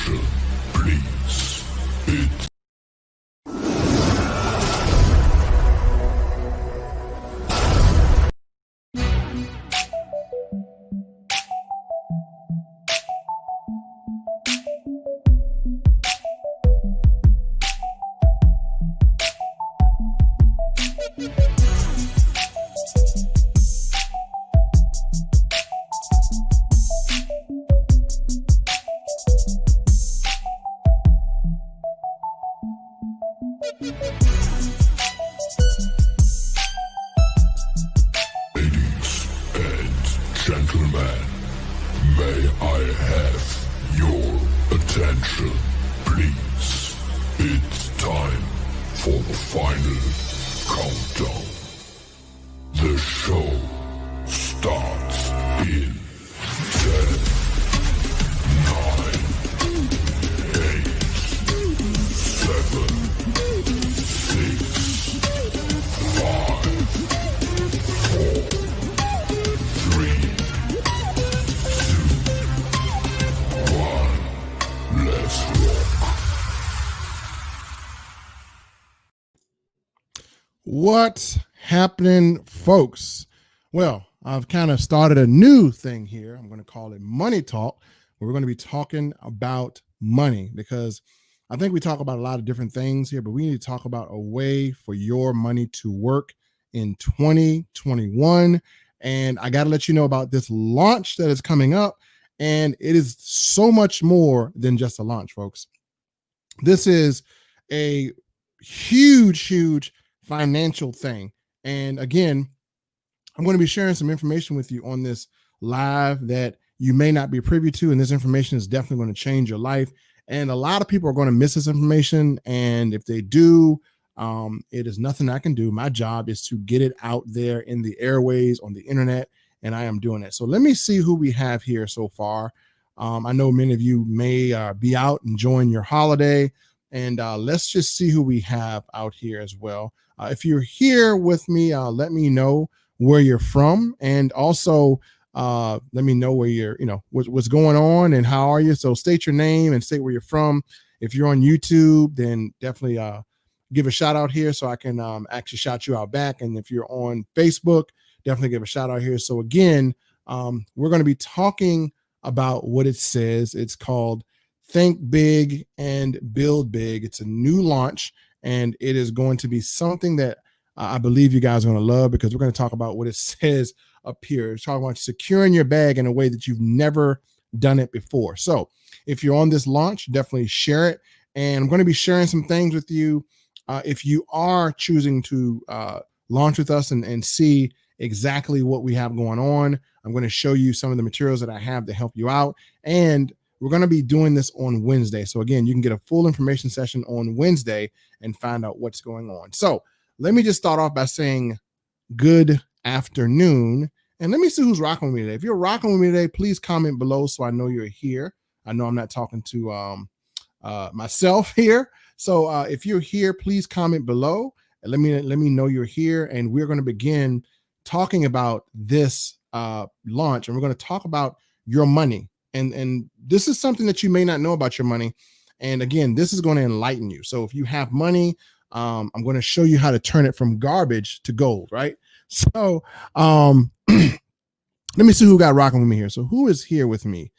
Attention, please. It's ladies and gentlemen, may I have your attention, please? It's time for the final countdown. The show starts in 10, 9, 8, 7, 6, 5, 4, 3, 2, 1. Let's rock. What's happening, folks? Well, I've kind of started a new thing here. I'm going to call it Money Talk, where we're going to be talking about money, because I think we talk about a lot of different things here, but we need to talk about a way for your money to work in 2021. And I got to let you know about this launch that is coming up. And it is so much more than just a launch, folks. This is a huge financial thing. And again, I'm going to be sharing some information with you on this live that you may not be privy to. And this information is definitely going to change your life. And a lot of people are going to miss this information. And if they do, it is nothing I can do. My job is to get it out there in the airways, on the internet, and I am doing it. So let me see who we have here so far. I know many of you may be out enjoying your holiday. And let's just see who we have out here as well. If you're here with me, let me know where you're from, and also let me know where you're, what's going on and how are you. So state your name and state where you're from. If you're on YouTube, then definitely give a shout out here so I can actually shout you out back. And if you're on Facebook, definitely give a shout out here. So again, we're going to be talking about what it says. It's called Think Big and Build Big. It's a new launch, and it is going to be something that I believe you guys are going to love, because we're going to talk about what it says up here. It's talking about securing your bag in a way that you've never done it before. So if you're on this launch, definitely share it. And I'm going to be sharing some things with you. If you are choosing to launch with us and see exactly what we have going on, I'm going to show you some of the materials that I have to help you out. And we're going to be doing this on Wednesday. So again, you can get a full information session on Wednesday and find out what's going on. So let me just start off by saying good afternoon. And let me see who's rocking with me today. If you're rocking with me today, please comment below so I know you're here. I know I'm not talking to myself here. So if you're here, please comment below and let me know you're here. And we're going to begin talking about this launch. And we're going to talk about your money. And this is something that you may not know about your money. And again, this is going to enlighten you. So if you have money, I'm going to show you how to turn it from garbage to gold, right? So let me see who got rocking with me here. So who is here with me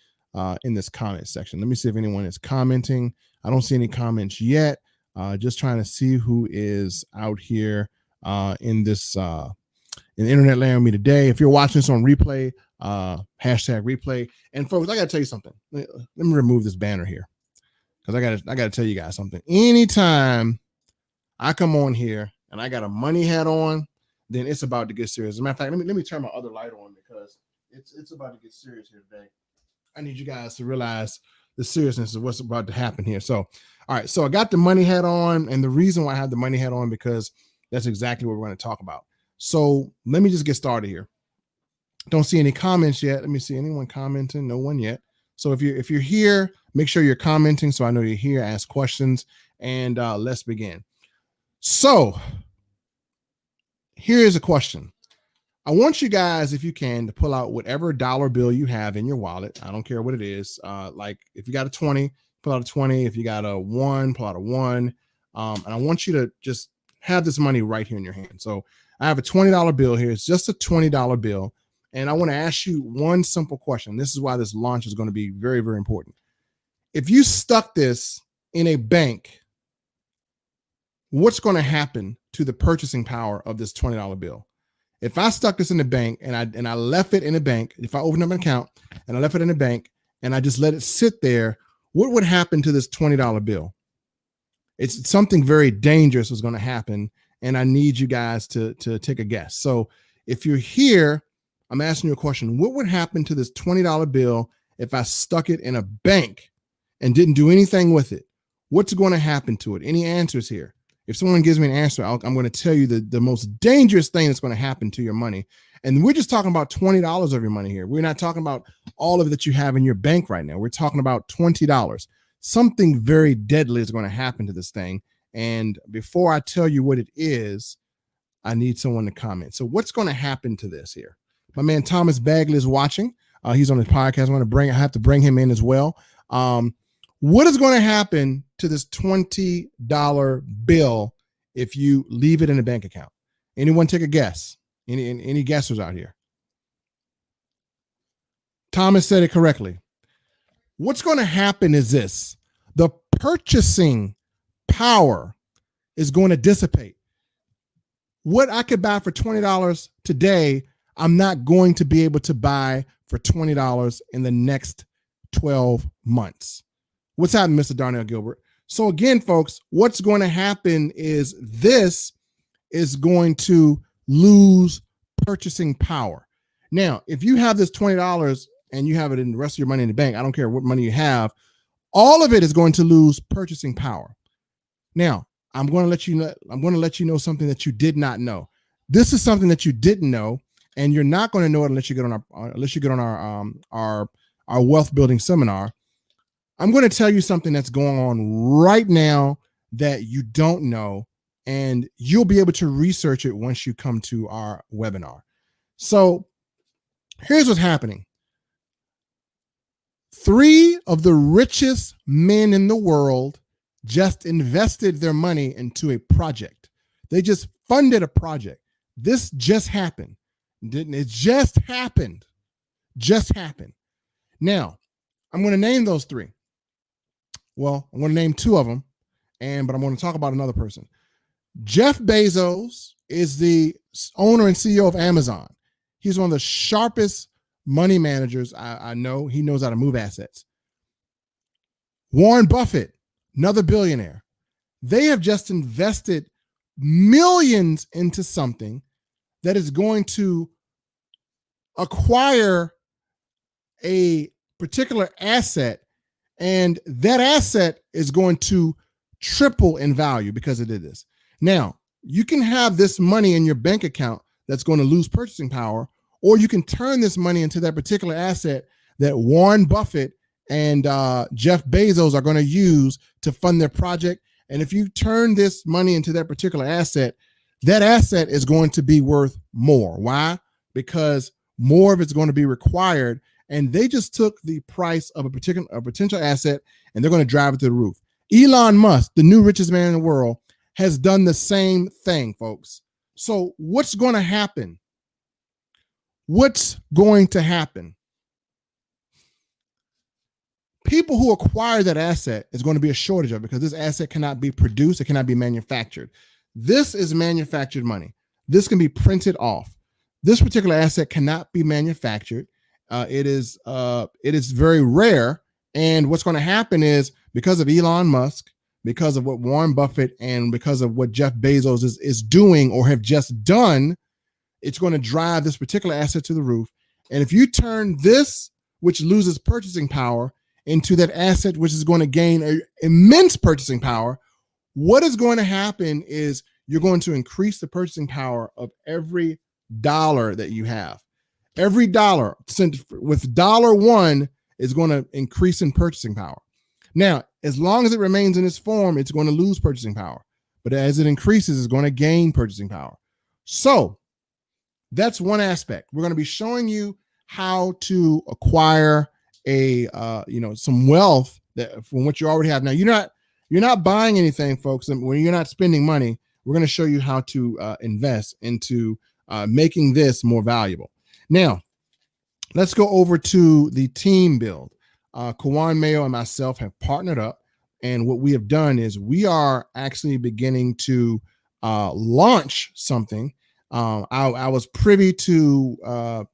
in this comment section? Let me see if anyone is commenting. I don't see any comments yet. Just trying to see who is out here in this in internet land with me today. If you're watching this on replay, hashtag replay. And folks, I got to tell you something. Let me remove this banner here, because I got to tell you guys something. Anytime I come on here and I got a money hat on, then it's about to get serious. As a matter of fact, let me turn my other light on, because it's about to get serious here today. I need you guys to realize the seriousness of what's about to happen here. So, all right. So I got the money hat on, and the reason why I have the money hat on, because that's exactly what we're going to talk about. So let me just get started here. Don't see any comments yet. Let me see anyone commenting. No one yet. So if you're here, make sure you're commenting so I know you're here. Ask questions, and let's begin. So here's a question. I want you guys, if you can, to pull out whatever dollar bill you have in your wallet. I don't care what it is. Like if you got a 20, pull out a 20. If you got a 1, pull out a 1. And I want you to just have this money right here in your hand. So I have a $20 bill here. It's just a $20 bill. And I want to ask you one simple question. This is why this launch is going to be very, very important. If you stuck this in a bank, what's going to happen to the purchasing power of this $20 bill? If I stuck this in the bank and I left it in a bank, if I opened up an account and I left it in a bank and I just let it sit there, what would happen to this $20 bill? It's something very dangerous was going to happen, and I need you guys to take a guess. So if you're here, I'm asking you a question. What would happen to this $20 bill if I stuck it in a bank and didn't do anything with it? What's going to happen to it? Any answers here? If someone gives me an answer, I'm going to tell you the most dangerous thing that's going to happen to your money. And we're just talking about $20 of your money here. We're not talking about all of it that you have in your bank right now. We're talking about $20. Something very deadly is going to happen to this thing. And before I tell you what it is, I need someone to comment. So what's going to happen to this here? My man Thomas Bagley is watching. He's on his podcast. I have to bring him in as well. What is going to happen to this $20 bill if you leave it in a bank account? Anyone take a guess? Any guessers out here? Thomas said it correctly. What's going to happen is this: the purchasing power is going to dissipate. What I could buy for $20 today, I'm not going to be able to buy for $20 in the next 12 months. What's happening, Mr. Darnell Gilbert? So again, folks, what's going to happen is this is going to lose purchasing power. Now, if you have this $20 and you have it in the rest of your money in the bank, I don't care what money you have, all of it is going to lose purchasing power. Now, I'm going to let you know something that you did not know. This is something that you didn't know, and you're not going to know it unless you get on our wealth building seminar. I'm going to tell you something that's going on right now that you don't know, and you'll be able to research it once you come to our webinar. So here's what's happening. 3 of the richest men in the world just invested their money into a project. They just funded a project. This just happened. Didn't it? Just happened. Just happened. Now, I'm going to name those 3. Well, I'm going to name 2 of them, but I'm going to talk about another person. Jeff Bezos is the owner and CEO of Amazon. He's one of the sharpest money managers I know. He knows how to move assets. Warren Buffett, another billionaire. They have just invested millions into something that is going to acquire a particular asset, and that asset is going to triple in value because it did this. Now, you can have this money in your bank account that's going to lose purchasing power, or you can turn this money into that particular asset that Warren Buffett and Jeff Bezos are going to use to fund their project. And if you turn this money into that particular asset, that asset is going to be worth more. Why? Because more of it's going to be required. And they just took the price of a potential asset and they're going to drive it to the roof. Elon Musk, the new richest man in the world, has done the same thing, folks. So what's going to happen? What's going to happen? People who acquire that asset is going to be a shortage of it because this asset cannot be produced. It cannot be manufactured. This is manufactured money. This can be printed off. This particular asset cannot be manufactured. It is very rare. And what's going to happen is because of Elon Musk, because of what Warren Buffett and because of what Jeff Bezos is doing or have just done, it's going to drive this particular asset to the roof. And if you turn this, which loses purchasing power, into that asset, which is going to gain immense purchasing power, what is going to happen is you're going to increase the purchasing power of every dollar that you have. Every dollar with $1 is going to increase in purchasing power. Now, as long as it remains in this form, it's going to lose purchasing power. But as it increases, it's going to gain purchasing power. So that's one aspect. We're going to be showing you how to acquire some wealth that from what you already have. Now you're not buying anything, folks. And when you're not spending money, we're going to show you how to invest into making this more valuable. Now, let's go over to the team build. Kawan Mayo and myself have partnered up, and what we have done is we are actually beginning to launch something. I was privy to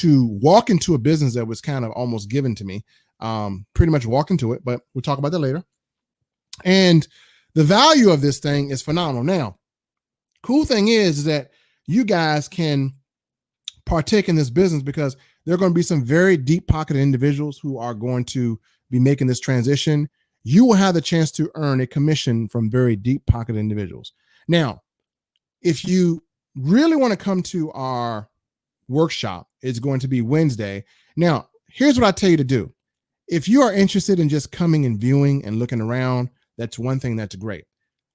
walk into a business that was kind of almost given to me. Pretty much walk into it, but we'll talk about that later. And the value of this thing is phenomenal. Now, cool thing is that you guys can partake in this business because there are going to be some very deep pocketed individuals who are going to be making this transition. You will have the chance to earn a commission from very deep pocketed individuals. Now, if you really want to come to our workshop, it's going to be Wednesday. Now, here's what I tell you to do. If you are interested in just coming and viewing and looking around, that's one thing that's great.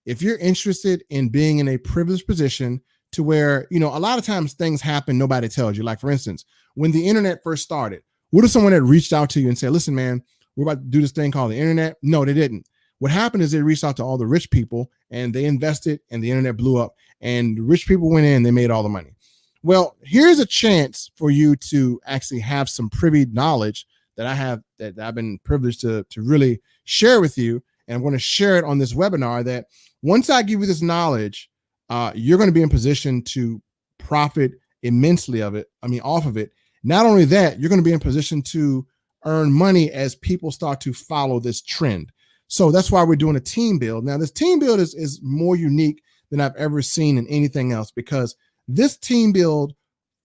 If you're interested in being in a privileged position to where, a lot of times things happen, nobody tells you. Like, for instance, when the internet first started, what if someone had reached out to you and said, listen, man, we're about to do this thing called the internet? No, they didn't. What happened is they reached out to all the rich people and they invested and the internet blew up and the rich people went in, they made all the money. Well, here's a chance for you to actually have some privy knowledge that I've been privileged to really share with you. And I'm going to share it on this webinar that once I give you this knowledge, you're going to be in position to profit immensely off of it. Not only that, you're going to be in position to earn money as people start to follow this trend. So that's why we're doing a team build. Now, this team build is more unique than I've ever seen in anything else because this team build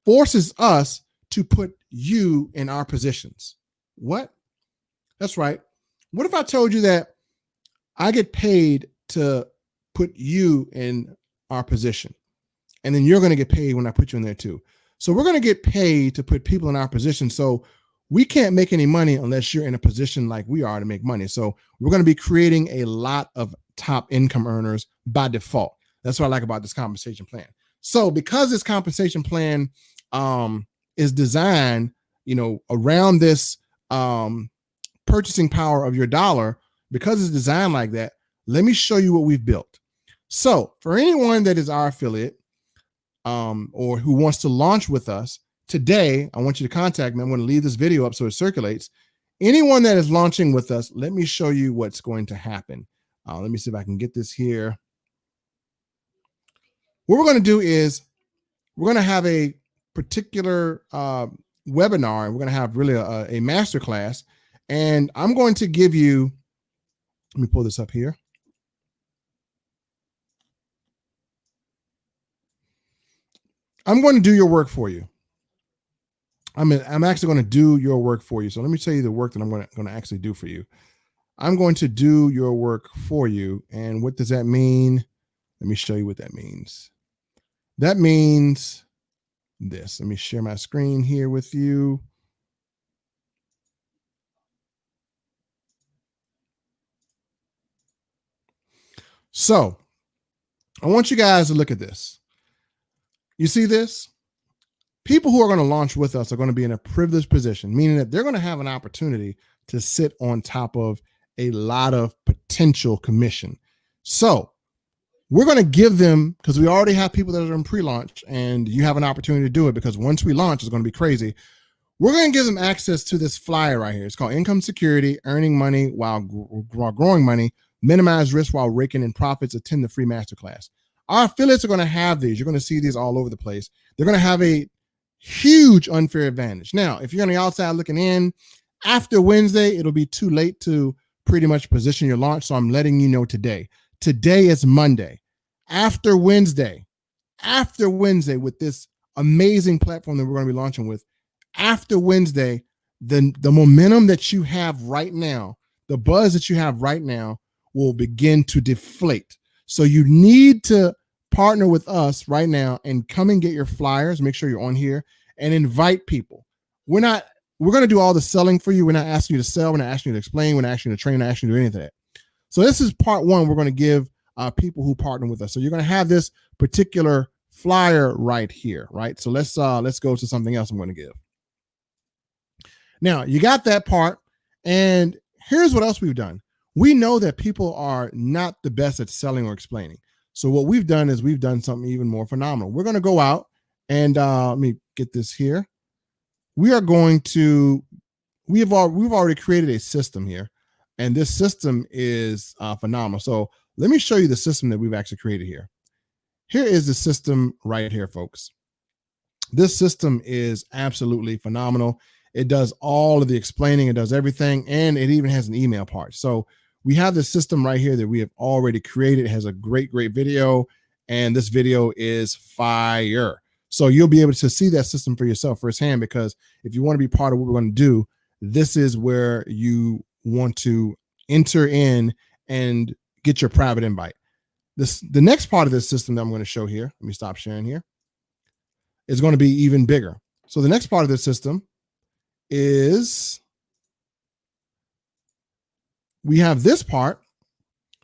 forces us to put you in our positions. What? That's right. What if I told you that I get paid to put you in our position, and then you're going to get paid when I put you in there too? So we're going to get paid to put people in our position. So we can't make any money unless you're in a position like we are to make money. So we're going to be creating a lot of top income earners by default. That's what I like about this compensation plan. So because this compensation plan is designed, around this purchasing power of your dollar, because it's designed like that, let me show you what we've built. So for anyone that is our affiliate or who wants to launch with us today, I want you to contact me. I'm going to leave this video up so it circulates. Anyone that is launching with us, let me show you what's going to happen. Let me see if I can get this here. What we're going to do is we're going to have a particular webinar, and we're going to have really a master class. And I'm going to give you, let me pull this up here. I'm going to do your work for you. I'm actually going to do your work for you. So let me tell you the work that I'm going to actually do for you. I'm going to do your work for you. And what does that mean? Let me show you what that means. That means this. Let me share my screen here with you. So I want you guys to look at this. You see this? People who are going to launch with us are going to be in a privileged position, meaning that they're going to have an opportunity to sit on top of a lot of potential commission. So we're going to give them, because we already have people that are in pre-launch, and you have an opportunity to do it because once we launch, it's going to be crazy. We're going to give them access to this flyer right here. It's called Income Security, Earning Money While Growing Money, Minimize Risk While Raking in Profits, Attend the Free Masterclass. Our affiliates are going to have these. You're going to see these all over the place. They're going to have a huge unfair advantage. Now, if you're on the outside looking in, after Wednesday, it'll be too late to pretty much position your launch. So I'm letting you know today. Today is Monday. After Wednesday, with this amazing platform that we're going to be launching with, after Wednesday, the momentum that you have right now, the buzz that you have right now will begin to deflate. So you need to partner with us right now and come and get your flyers. Make sure you're on here and invite people. We're going to do all the selling for you. We're not asking you to sell. We're not asking you to explain. We're not asking you to train. We're not asking you to do anything. So this is part one. We're going to give people who partner with us. So you're going to have this particular flyer right here, right? So let's go to something else I'm going to give. Now you got that part, and here's what else we've done. We know that people are not the best at selling or explaining. So what we've done is we've done something even more phenomenal. We're going to go out and let me get this here. We are going to, we've already created a system here, and this system is phenomenal. So let me show you the system that we've actually created here. Here is the system right here, folks. This system is absolutely phenomenal. It does all of the explaining, it does everything, and it even has an email part. So we have this system right here that we have already created. It has a great video, and this video is fire. So you'll be able to see that system for yourself firsthand, because if you want to be part of what we're going to do, this is where you want to enter in and get your private invite. The next part of this system that I'm going to show here, let me stop sharing here, is going to be even bigger. So the next part of this system is we have this part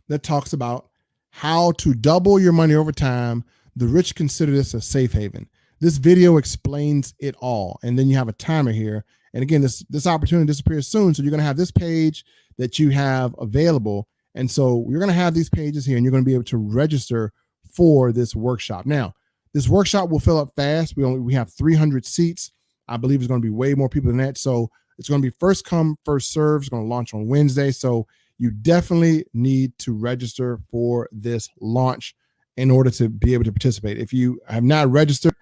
that talks about how to double your money over time. The rich consider this a safe haven. This video explains it all. And then you have a timer here. And again, this opportunity disappears soon. So you're going to have this page that you have available. And so you're going to have these pages here, and you're going to be able to register for this workshop. Now, this workshop will fill up fast. We have 300 seats. I believe it's going to be way more people than that. So it's going to be first come, first serve. It's going to launch on Wednesday. So you definitely need to register for this launch in order to be able to participate. If you have not registered,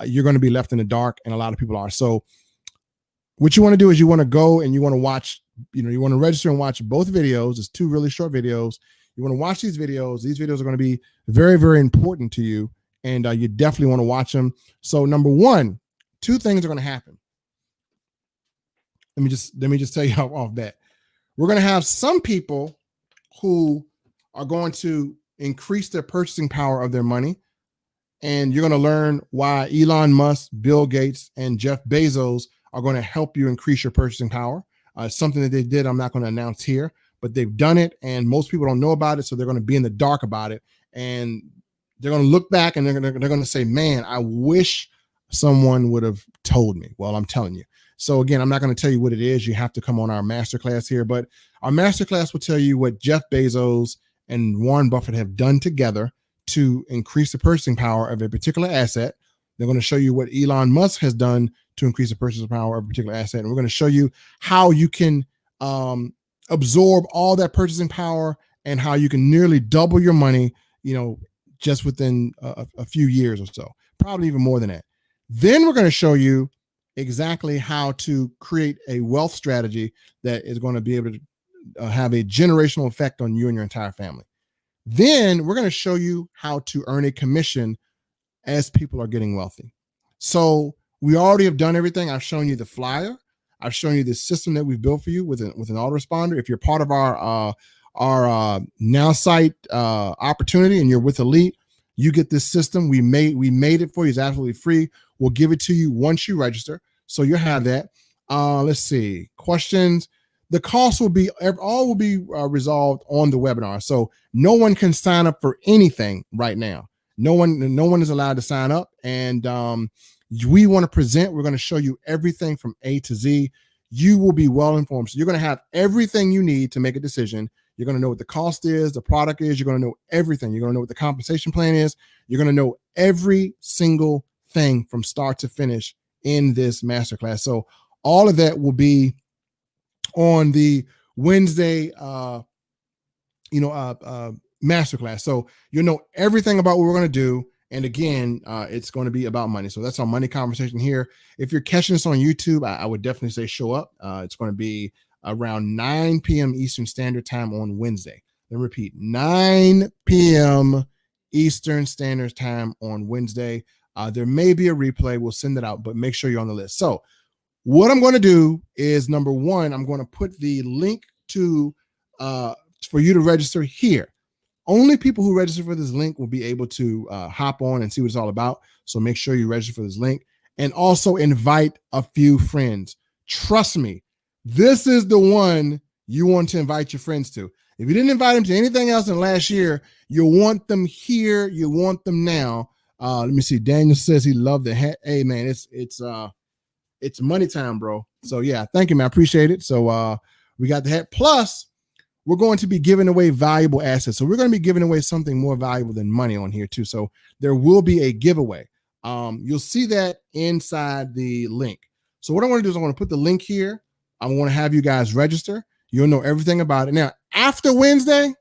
you're going to be left in the dark, and a lot of people are. So what you want to do is you want to go and you want to watch, you want to register and watch both videos. It's 2 really short videos. You want to watch these videos. These videos are going to be very, very important to you, and you definitely want to watch them. So number one, 2 things are going to happen. Let me just tell you off bat. We're going to have some people who are going to increase their purchasing power of their money. And you're going to learn why Elon Musk, Bill Gates, and Jeff Bezos are going to help you increase your purchasing power. Something that they did, I'm not going to announce here, but they've done it, and most people don't know about it. So they're going to be in the dark about it. And they're going to look back and they're going to say, man, I wish someone would have told me. Well, I'm telling you. So again, I'm not going to tell you what it is. You have to come on our masterclass here, but our masterclass will tell you what Jeff Bezos and Warren Buffett have done together to increase the purchasing power of a particular asset. They're going to show you what Elon Musk has done to increase the purchasing power of a particular asset. And we're going to show you how you can absorb all that purchasing power and how you can nearly double your money, just within a few years or so, probably even more than that. Then we're going to show you exactly how to create a wealth strategy that is going to be able to have a generational effect on you and your entire family. Then we're going to show you how to earn a commission as people are getting wealthy. So we already have done everything. I've shown you the flyer. I've shown you the system that we've built for you with an autoresponder. If you're part of our Now Site opportunity and you're with Elite, you get this system. We made it for you. It's absolutely free. We'll give it to you once you register. So you'll have that. Let's see. Questions. The cost will be resolved on the webinar. So no one can sign up for anything right now. No one is allowed to sign up. And we want to present. We're going to show you everything from A to Z. You will be well informed. So you're going to have everything you need to make a decision. You're going to know what the cost is, the product is. You're going to know everything. You're going to know what the compensation plan is. You're going to know every single thing from start to finish in this masterclass. So all of that will be on the Wednesday, masterclass. So you'll know everything about what we're going to do. And again, it's going to be about money. So that's our money conversation here. If you're catching this on YouTube, I would definitely say show up. It's going to be around 9 p.m. Eastern Standard Time on Wednesday. Let me repeat, 9 p.m. Eastern Standard Time on Wednesday. There may be a replay. We'll send it out, but make sure you're on the list. So what I'm going to do is, number one, I'm going to put the link to for you to register here. Only people who register for this link will be able to hop on and see what it's all about. So make sure you register for this link, and also invite a few friends. Trust me, this is the one you want to invite your friends to. If you didn't invite them to anything else in last year, you want them here. You want them now. Let me see. Daniel says he loved the hat. Hey man, it's money time, bro. So yeah, thank you, man. I appreciate it. So We got that. Plus, we're going to be giving away valuable assets. So we're going to be giving away something more valuable than money on here too. So there will be a giveaway. You'll see that inside the link. So what I want to do is I want to put the link here. I want to have you guys register. You'll know everything about it. Now, after Wednesday,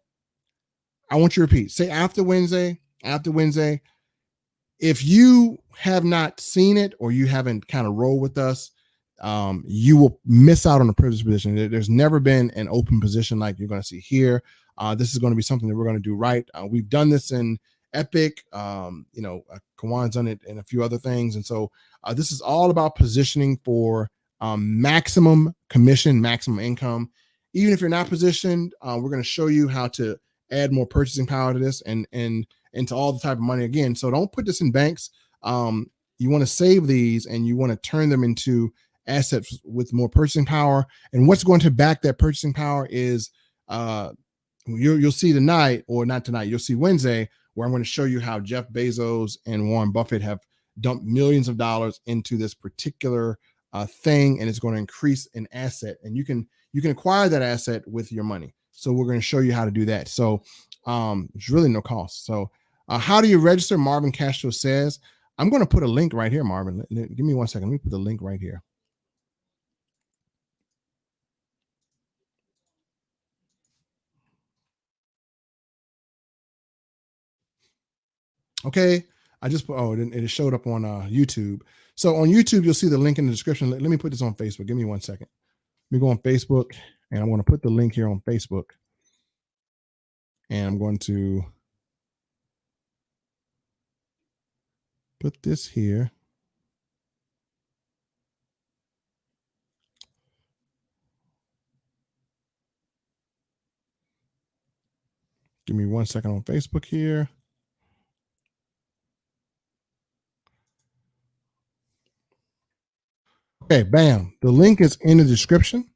I want you to repeat. Say after Wednesday. If you have not seen it or you haven't kind of rolled with us, you will miss out on the privileged position. There's never been an open position like you're going to see here. This is going to be something that we're going to do right. We've done this in Epic. Kawan's done it and a few other things. And so this is all about positioning for maximum commission, maximum income. Even if you're not positioned, we're going to show you how to add more purchasing power to this and into all the type of money again. So don't put this in banks. You want to save these and you want to turn them into assets with more purchasing power. And what's going to back that purchasing power is you'll see tonight, or not tonight, you'll see Wednesday, where I'm going to show you how Jeff Bezos and Warren Buffett have dumped millions of dollars into this particular thing, and it's going to increase an asset, and you can acquire that asset with your money. So we're going to show you how to do that. So it's really no cost. So how do you register? Marvin Castro says, I'm going to put a link right here, Marvin. Give me 1 second. Let me put the link right here. Okay, I just put, it showed up on YouTube. So on YouTube, you'll see the link in the description. Let me put this on Facebook. Give me 1 second. Let me go on Facebook, and I'm going to put the link here on Facebook. And I'm going to put this here. Give me 1 second on Facebook here. Okay, bam. The link is in the description.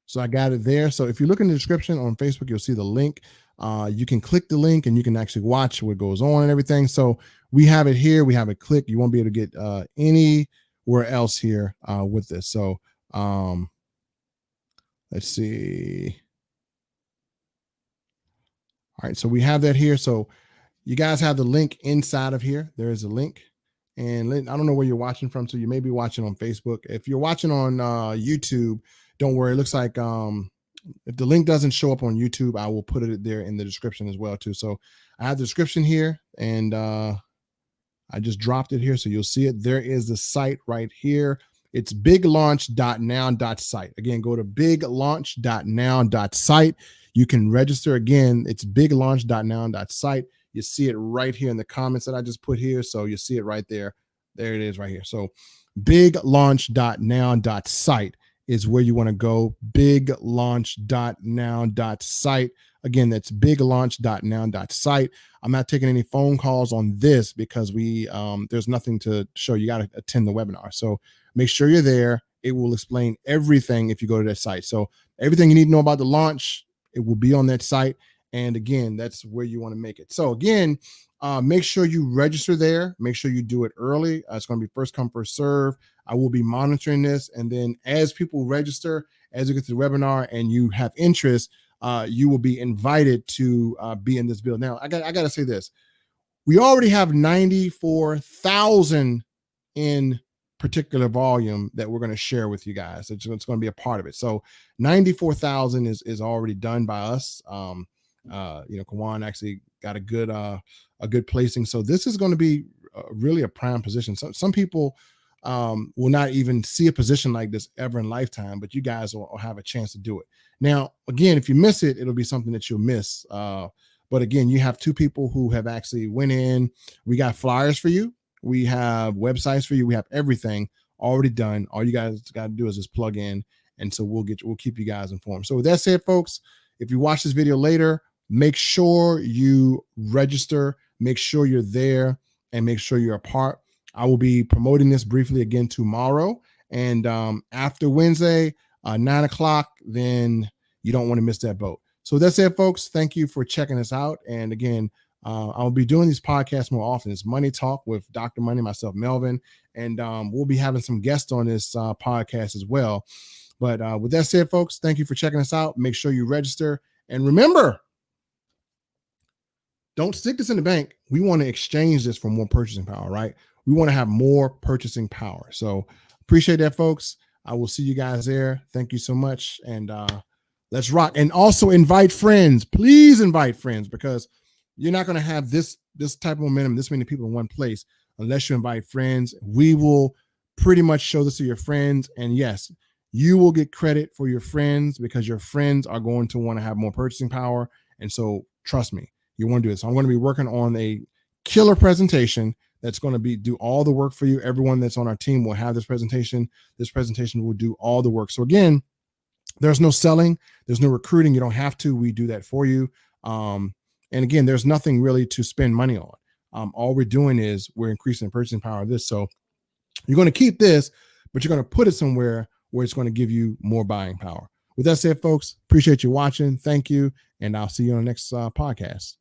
So I got it there. So if you look in the description on Facebook, you'll see the link. You can click the link and you can actually watch what goes on and everything. So we have it here. We have it clicked. You won't be able to get anywhere else here with this. So let's see. All right. So we have that here. So you guys have the link inside of here. There is a link. And I don't know where you're watching from. So you may be watching on Facebook. If you're watching on YouTube, don't worry. It looks like if the link doesn't show up on YouTube, I will put it there in the description as well too. So I have the description here, and I just dropped it here, so you'll see it. There is the site right here. It's biglaunch.now.site. Again, go to biglaunch.now.site. You can register. Again, it's biglaunch.now.site. You see it right here in the comments that I just put here. So you see it right there. There it is right here. So biglaunch.now.site is where you want to go. Biglaunch.now.site. Again, that's biglaunch.now.site. I'm not taking any phone calls on this because there's nothing to show. You got to attend the webinar. So make sure you're there. It will explain everything if you go to that site. So everything you need to know about the launch, it will be on that site. And again, that's where you want to make it. So again, make sure you register there. Make sure you do it early. It's going to be first come, first serve. I will be monitoring this. And then as people register, as you get to the webinar and you have interest, you will be invited to be in this build. Now, I got to say this. We already have 94,000 in particular volume that we're going to share with you guys. It's going to be a part of it. So 94,000 is already done by us. Kawan actually got a good placing. So this is going to be really a prime position. Some people will not even see a position like this ever in lifetime, but you guys will have a chance to do it. Now, again, if you miss it, it'll be something that you'll miss. But again, you have two people who have actually went in. We got flyers for you. We have websites for you. We have everything already done. All you guys got to do is just plug in. And so we'll keep you guys informed. So with that said, folks, if you watch this video later, make sure you register, make sure you're there, and make sure you're a part. I will be promoting this briefly again tomorrow. And after Wednesday, 9 o'clock, then you don't want to miss that boat. So that's it, folks. Thank you for checking us out. And again, I'll be doing these podcasts more often. It's Money Talk with Dr. Money, myself, Melvin. And we'll be having some guests on this podcast as well. But with that said, folks, thank you for checking us out. Make sure you register. And remember, don't stick this in the bank. We want to exchange this for more purchasing power, right? We want to have more purchasing power. So appreciate that, folks. I will see you guys there. Thank you so much. And let's rock. And also invite friends. Please invite friends, because you're not going to have this type of momentum, this many people in one place, unless you invite friends. We will pretty much show this to your friends. And yes, you will get credit for your friends, because your friends are going to want to have more purchasing power. And so trust me, you want to do it. So I'm going to be working on a killer presentation that's going to do all the work for you. Everyone that's on our team will have this presentation. This presentation will do all the work. So again, there's no selling, there's no recruiting. You don't have to. We do that for you. And again, there's nothing really to spend money on. All we're doing is we're increasing the purchasing power of this. So you're going to keep this, but you're going to put it somewhere where it's going to give you more buying power. With that said, folks, appreciate you watching. Thank you. And I'll see you on the next podcast.